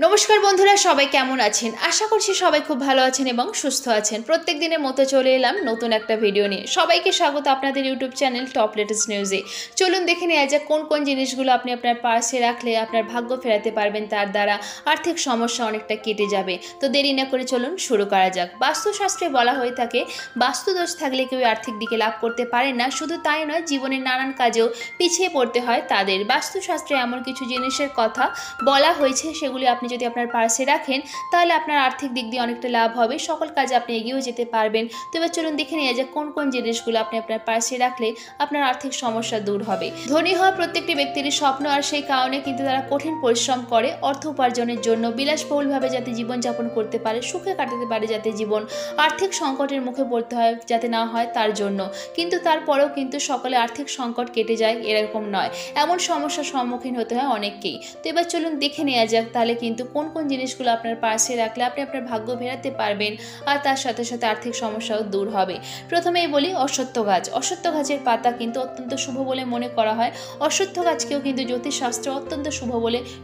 নমস্কার বন্ধুরা, সবাই কেমন আছেন? আশা করছি সবাই খুব ভালো আছেন এবং সুস্থ আছেন। প্রত্যেক দিনের মতো চলে এলাম নতুন একটা ভিডিও নিয়ে। সবাইকে স্বাগত আপনাদের ইউটিউব চ্যানেল টপ লেটেস্ট নিউজে। চলুন দেখে নেওয়া যাক কোন কোন জিনিসগুলো আপনি আপনার পার্সে রাখলে আপনার ভাগ্য ফেরাতে পারবেন, তার দ্বারা আর্থিক সমস্যা অনেকটা কেটে যাবে। তো দেরি না করে চলুন শুরু করা যাক। বাস্তুশাস্ত্রে বলা হয়ে থাকে, বাস্তুদোষ থাকলে কেউ আর্থিক দিকে লাভ করতে পারে না। শুধু তাই নয়, জীবনের নানান কাজেও পিছিয়ে পড়তে হয় তাদের। বাস্তুশাস্ত্রে এমন কিছু জিনিসের কথা বলা হয়েছে, সেগুলি আপনি যদি আপনার পার্সে রাখেন তাহলে আপনার আর্থিক দিক দিয়ে অনেকটা লাভ হবে, সকল কাজে আপনি এগিয়েও যেতে পারবেন। তো এবার চলুন দেখে নিয়ে যাক কোন কোন জিনিসগুলো আপনি আপনার পার্সে রাখলে আপনার আর্থিক সমস্যা দূর হবে। ধনী হওয়া প্রত্যেকটি ব্যক্তিরই স্বপ্ন, আর সেই কারণে কিন্তু তারা কঠিন পরিশ্রম করে অর্থ উপার্জনের জন্য, বিলাসবহুলভাবে যাতে জীবনযাপন করতে পারে, সুখে কাটাতে পারে যাতে জীবন, আর্থিক সংকটের মুখে পড়তে হয় যাতে না হয় তার জন্য। কিন্তু তারপরেও কিন্তু সকলে আর্থিক সংকট কেটে যায় এরকম নয়, এমন সমস্যার সম্মুখীন হতে হয় অনেককেই। তো এবার চলুন দেখে নেওয়া যাক তাহলে কিন্তু কোন কোন জিনিসগুলো আপনার পার্সে রাখলে আপনি আপনার ভাগ্য ফেরাতে পারবেন, আর তার সাথে সাথে আর্থিক সমস্যাও দূর হবে। প্রথমেই বলি অশ্বত্থ গাছ। অশ্বত্থ গাছের পাতা কিন্তু অত্যন্ত শুভ বলে মনে করা হয়। অশ্বত্থ গাছকেও কিন্তু জ্যোতিষশাস্ত্রে অত্যন্ত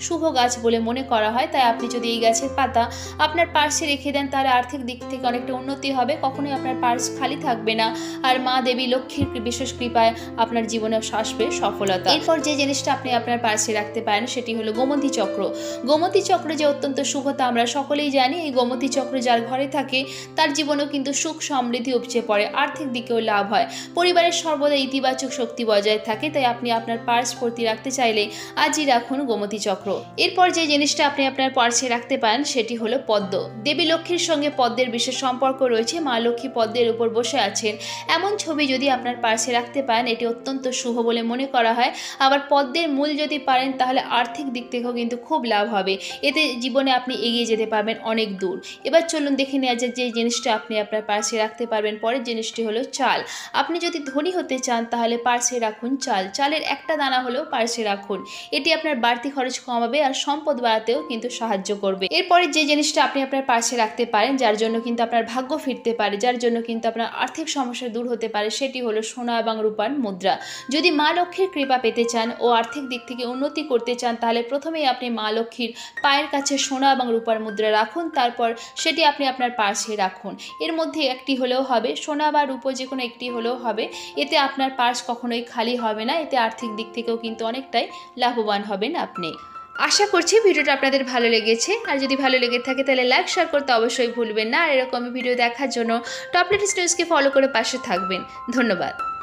শুভ গাছ বলে মনে করা হয়। তাই আপনি যদি এই গাছের পাতা আপনার পার্সে রেখে দেন তাহলে আর্থিক দিক থেকে অনেকটা উন্নতি হবে, কখনোই আপনার পার্স খালি থাকবে না, আর মা দেবী লক্ষ্মীর বিশেষ কৃপায় আপনার জীবনে আসবে সফলতা। এরপর যে জিনিসটা আপনি আপনার পার্সে রাখতে পারেন সেটি হলো গোমতী চক্র। গোমতী চক্র যে অত্যন্ত শুভতা আমরা সকলেই জানি। এই গোমতী চক্র যার ঘরে থাকে তার জীবনেও কিন্তু সুখ সমৃদ্ধি উপচে পড়ে, আর্থিক দিকেও লাভ হয়, পরিবারের সর্বদা ইতিবাচক শক্তি বজায় থাকে। তাই আপনি আপনার পার্স ভর্তি রাখতে চাইলে আজই রাখুন গোমতী চক্র। এরপর যে জিনিসটা আপনি আপনার পার্সে রাখতে পারেন সেটি হলো পদ্ম। দেবী লক্ষ্মীর সঙ্গে পদ্মের বিশেষ সম্পর্ক রয়েছে। মা লক্ষ্মী পদ্মের উপর বসে আছেন এমন ছবি যদি আপনার পার্সে রাখতে পারেন এটি অত্যন্ত শুভ বলে মনে করা হয়। আবার পদ্মের মূল যদি পারেন তাহলে আর্থিক দিক থেকেও কিন্তু খুব লাভ হবে, এতে জীবনে আপনি এগিয়ে যেতে পারবেন অনেক দূর। এবার চলুন দেখে নেওয়া যাক যে জিনিসটা আপনি আপনার পার্সে রাখতে পারবেন। পরের জিনিসটি হলো চাল। আপনি যদি ধনী হতে চান তাহলে পার্সে রাখুন চাল। চালের একটা দানা হলেও পার্সে রাখুন, এটি আপনার বাড়তি খরচ কমাবে আর সম্পদ বাড়াতেও কিন্তু সাহায্য করবে। এরপরে যে জিনিসটা আপনি আপনার পার্সে রাখতে পারেন যার জন্য কিন্তু আপনার ভাগ্য ফিরতে পারে, যার জন্য কিন্তু আপনার আর্থিক সমস্যা দূর হতে পারে, সেটি হলো সোনা এবং রূপার মুদ্রা। যদি মা লক্ষ্মীর কৃপা পেতে চান ও আর্থিক দিক থেকে উন্নতি করতে চান তাহলে প্রথমেই আপনি মা লক্ষ্মীর পায়ের কাছে সোনা এবং রূপার মুদ্রা রাখুন, তারপর সেটি আপনি আপনার পার্সে রাখুন। এর মধ্যে একটি হলেও হবে, সোনা বা রূপো যে কোনো একটি হলেও হবে, এতে আপনার পার্স কখনোই খালি হবে না, এতে আর্থিক দিক থেকেও কিন্তু অনেকটাই লাভবান হবেন আপনি। আশা করছি ভিডিওটা আপনাদের ভালো লেগেছে, আর যদি ভালো লেগে থাকে তাহলে লাইক শেয়ার করতে অবশ্যই ভুলবেন না। আর এরকম ভিডিও দেখার জন্য টপ লেটেস্ট নিউজকে ফলো করে পাশে থাকবেন। ধন্যবাদ।